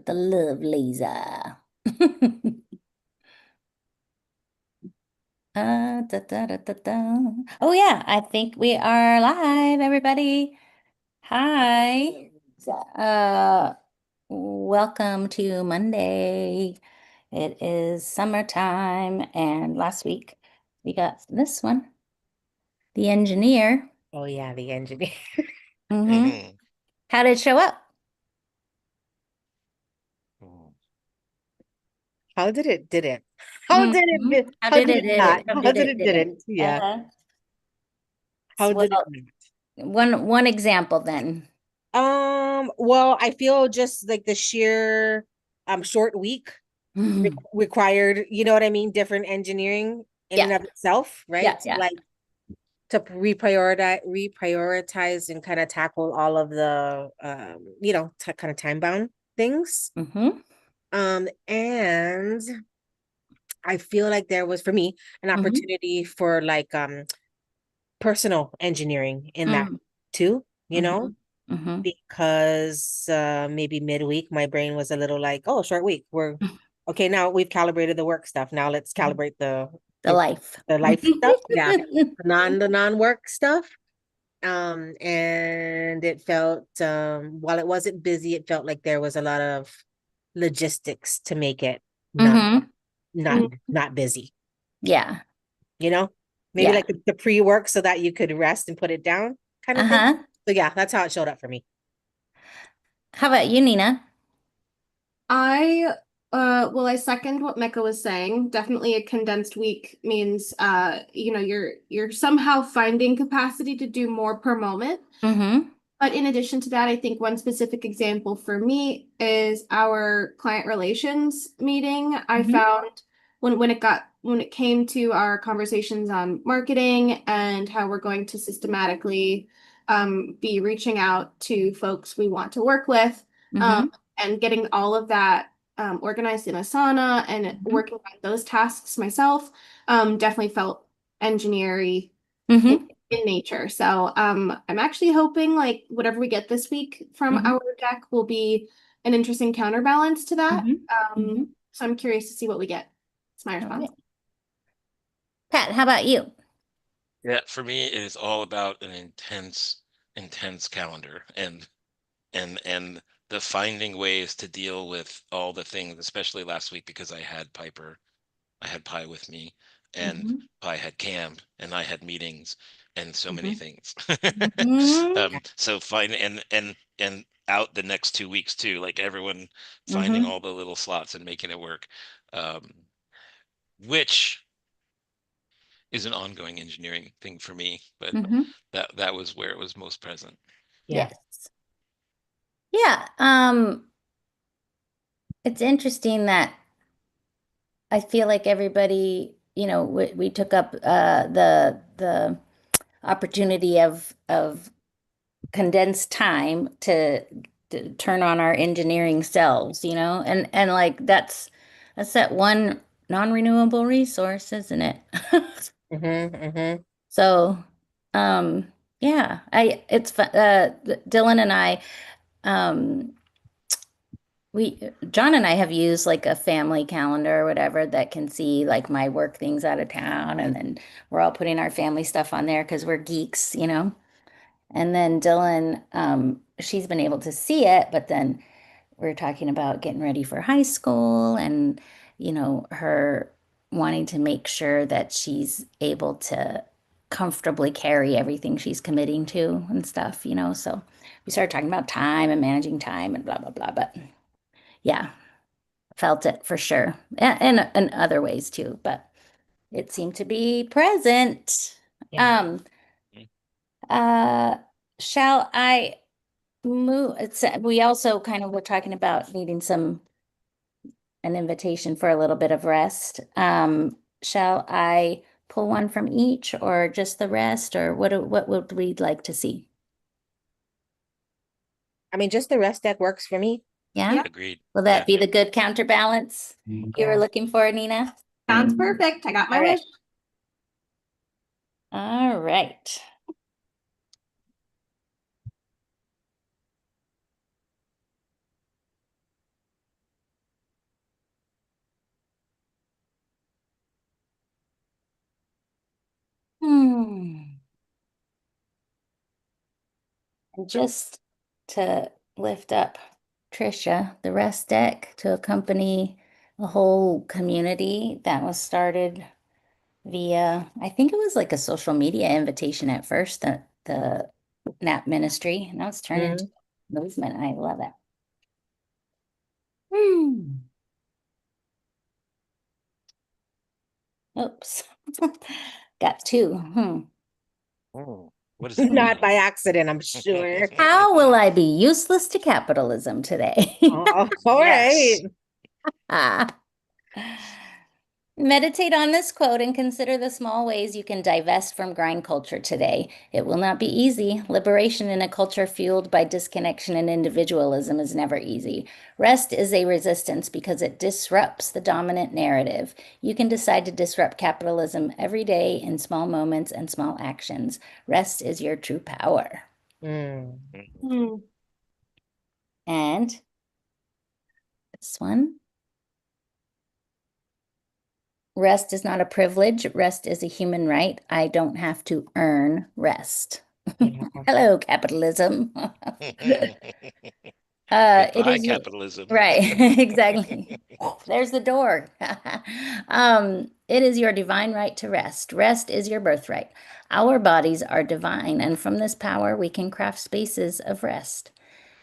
with the love laser. Da, da, da, da, da. Oh yeah, I think we are live, everybody. Hi. Uh, Welcome to Monday. It is summertime, and last week we got this one, the engineer. Oh yeah, the engineer. Mm-hmm. How did it show up? How did it didn't? Mm-hmm. How How did did it it did not? it? How How did did it it didn't? didn't? Yeah. Uh-huh. How did it Well, not? one example then. Well, I feel just like the sheer short week required, you know what I mean, different engineering in Yeah, and of itself, yeah, right? yeah. Like to reprioritize and kind of tackle all of the kind of time bound things. Mm-hmm. And I feel like there was for me an Mm-hmm. opportunity for like personal engineering in that too, Mm-hmm. Mm-hmm. because maybe midweek my brain was a little like, oh, short week. We're okay now. We've calibrated the work stuff. Now let's calibrate The life. the life stuff. Yeah, the non work stuff. And it felt while it wasn't busy, it felt like there was a lot of logistics to make it not Mm-hmm. not busy. Yeah. You know, maybe Yeah. like the pre-work so that you could rest and put it down kind of thing. Uh-huh. So yeah, that's how it showed up for me. How about you, Nina? I well, I second what Mecca was saying. Definitely a condensed week means you're somehow finding capacity to do more per moment. Mm-hmm. But in addition to that, I think one specific example for me is our client relations meeting. I Mm-hmm. found when it came to our conversations on marketing and how we're going to systematically be reaching out to folks we want to work with, Mm-hmm. and getting all of that organized in Asana and working on those tasks myself, definitely felt engineering in, Mm-hmm. in nature. So I'm actually hoping like whatever we get this week from Mm-hmm. our deck will be an interesting counterbalance to that. Mm-hmm. Mm-hmm. So I'm curious to see what we get. It's my All response. right. Pat, how about you? Yeah, for me, it is all about an intense calendar and the finding ways to deal with all the things, especially last week because I had I had Pi with me, and Mm-hmm. Pi had camp, and I had meetings, and so many Mm-hmm. things. Mm-hmm. So find and out the next 2 weeks too, like everyone finding Mm-hmm. all the little slots and making it work, um, which is an ongoing engineering thing for me, but Mm-hmm. that was where it was most present. Yeah. Yes. Yeah. It's interesting that I feel like everybody, we took up the opportunity of condensed time to turn on our engineering selves, and like that's that one non-renewable resource, isn't it? Mm-hmm, mm-hmm. So, yeah, it's fun. Dylan and I, um, John and I have used like a family calendar or whatever that can see like my work things out of town, and then we're all putting our family stuff on there because we're geeks. And then Dylan, she's been able to see it, but then we're talking about getting ready for high school and, her wanting to make sure that she's able to comfortably carry everything she's committing to and stuff. So we started talking about time and managing time and blah, blah, blah. But yeah, felt it for sure. And other ways too, but it seemed to be present. Yeah. Um, uh, shall I move? We also kind of were talking about needing an invitation for a little bit of rest. Shall I pull one from each or just the rest, or what would we like to see? I mean, just the rest deck works for me. Yeah? Yeah, Agreed. Will Yeah. that be the good counterbalance you were Yeah. looking for, Nina? sounds perfect. I got my All right. wish. All right. And just to lift up Tricia, the rest deck to accompany a whole community that was started via, I think it was like a social media invitation at first, the NAP ministry. Now it's turned into Mhm. a movement. I love it. Hmm. Oops. Got two. Oh, what does that Not mean? by accident, I'm sure. How will I be useless to capitalism today? Oh, all right. Yes. Ah. Meditate on this quote and consider the small ways you can divest from grind culture today. It will not be easy. Liberation in a culture fueled by disconnection and individualism is never easy. Rest is a resistance because it disrupts the dominant narrative. You can decide to disrupt capitalism every day in small moments and small actions. Rest is your true power. Mm. Hmm. And this one. Rest is not a privilege. Rest is a human right. I don't have to earn rest. Yeah. Hello, capitalism. It Goodbye, is your capitalism. right, exactly. There's the door. It is your divine right to rest. Rest is your birthright. Our bodies are divine, and from this power, we can craft spaces of rest.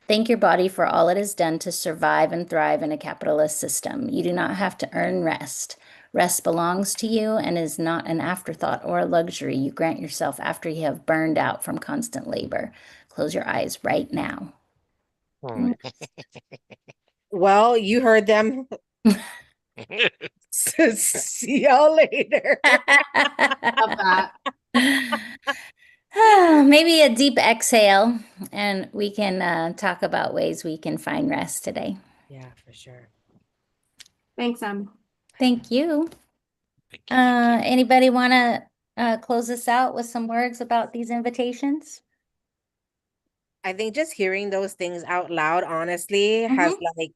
Thank your body for all it has done to survive and thrive in a capitalist system. You do not have to earn rest. Rest belongs to you and is not an afterthought or a luxury you grant yourself after you have burned out from constant labor. Close your eyes right now. Hmm. Well, you heard them. See y'all later. Love that. Maybe a deep exhale, and we can talk about ways we can find rest today. Yeah, for sure. Thanks, Em. Thank you. Thank you, thank you. Anybody want to close us out with some words about these invitations? I think just hearing those things out loud, honestly, has Mm-hmm. like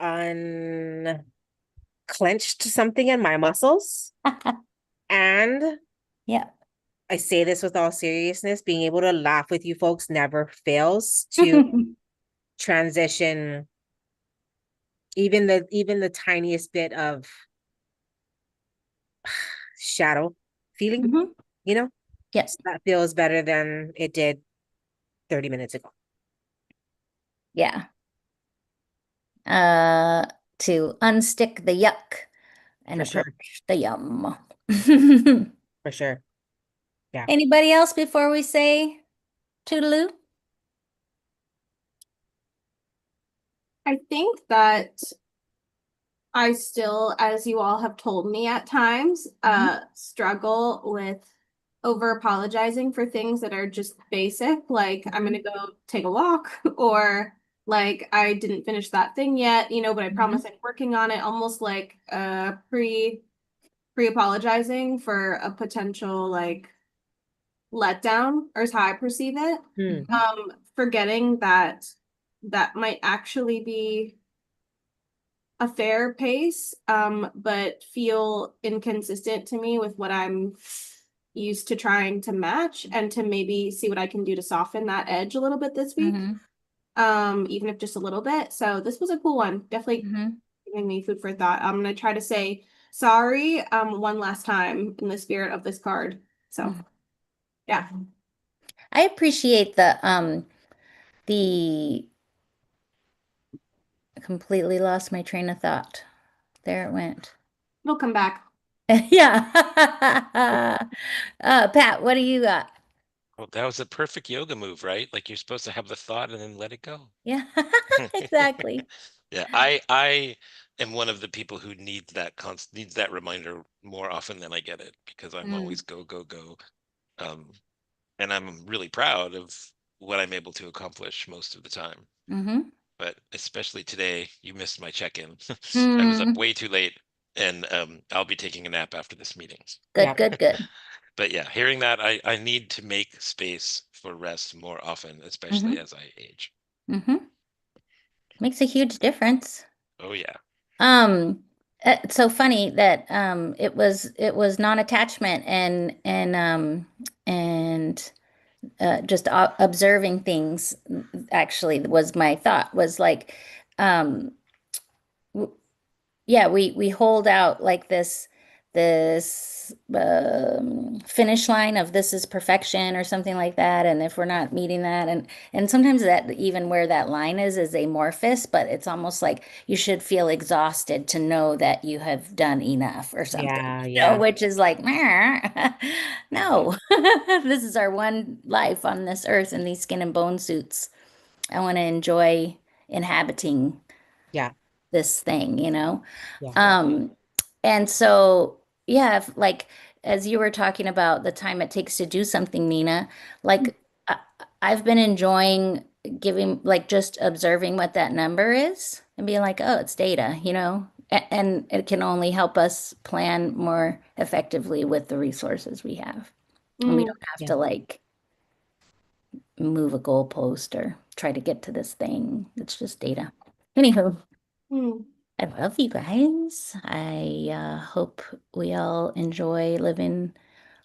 unclenched something in my muscles. And Yeah. I say this with all seriousness, being able to laugh with you folks never fails to transition even the tiniest bit of shadow feeling, Mm-hmm. you know? Yeah. So that feels better than it did 30 minutes ago. Yeah. To unstick the yuck and For sure. approach the yum. For sure. Yeah. Anybody else before we say toodaloo? I think that I still, as you all have told me at times, struggle with over apologizing for things that are just basic, like I'm gonna go take a walk, or like I didn't finish that thing yet, but I promise I'm working on it, almost like pre-apologizing for a potential like letdown, or is how I perceive it. Hmm. Forgetting that that might actually be a fair pace, but feel inconsistent to me with what I'm used to trying to match, and to maybe see what I can do to soften that edge a little bit this week. Mm-hmm. Even if just a little bit. So this was a cool one. Definitely Mm-hmm. giving me food for thought. I'm gonna try to say sorry one last time in the spirit of this card. So yeah. I appreciate the completely lost my train of thought. There it went. It'll come back. Yeah. Pat, what do you got? Well, that was a perfect yoga move, right? Like you're supposed to have the thought and then let it go. Yeah, exactly. Yeah, I am one of the people who needs that reminder more often than I get it, because I'm Mm. always go, go, go. Um, and I'm really proud of what I'm able to accomplish most of the time. Mm-hmm. But especially today, you missed my check-in. I was up Mm. way too late, and I'll be taking a nap after this meeting. Good, Yeah. good, good. But yeah, hearing that, I need to make space for rest more often, especially Mm-hmm. as I age. Mm-hmm. Makes a huge difference. Oh yeah. Um, it's so funny that it was non-attachment and just observing things actually was my thought was like, um, yeah, we hold out like this finish line of this is perfection or something like that, and if we're not meeting that, and sometimes that even where that line is amorphous, but it's almost like you should feel exhausted to know that you have done enough or something, Yeah, yeah, which is like, Mhm. no, this is our one life on this earth in these skin and bone suits. I want to enjoy inhabiting yeah, this thing. yeah, Um, and so, yeah, like as you were talking about the time it takes to do something, Nina, like I've been enjoying giving, like just observing what that number is and being like, oh, it's data. And it can only help us plan more effectively with the resources we have. And we Mm, don't have yeah. to like move a goalpost or try to get to this thing. It's just data. Anywho. mm. I love you guys. I hope we all enjoy living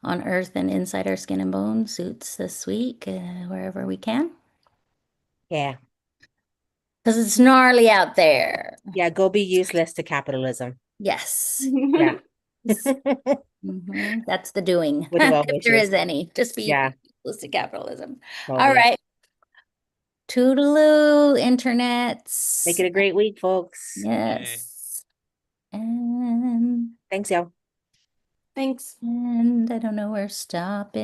on Earth and inside our skin and bone suits this week, wherever we can. Yeah. Because it's gnarly out there. Yeah, go be useless to capitalism. Yes. Yeah. That's the doing, With well if there wishes. is any. Just be Yeah, useless to capitalism. All totally. right. Toodaloo, Make internets. it a great week, folks. Yay. Yes. And, Thanks, y'all. Thanks. and I don't know where stop is.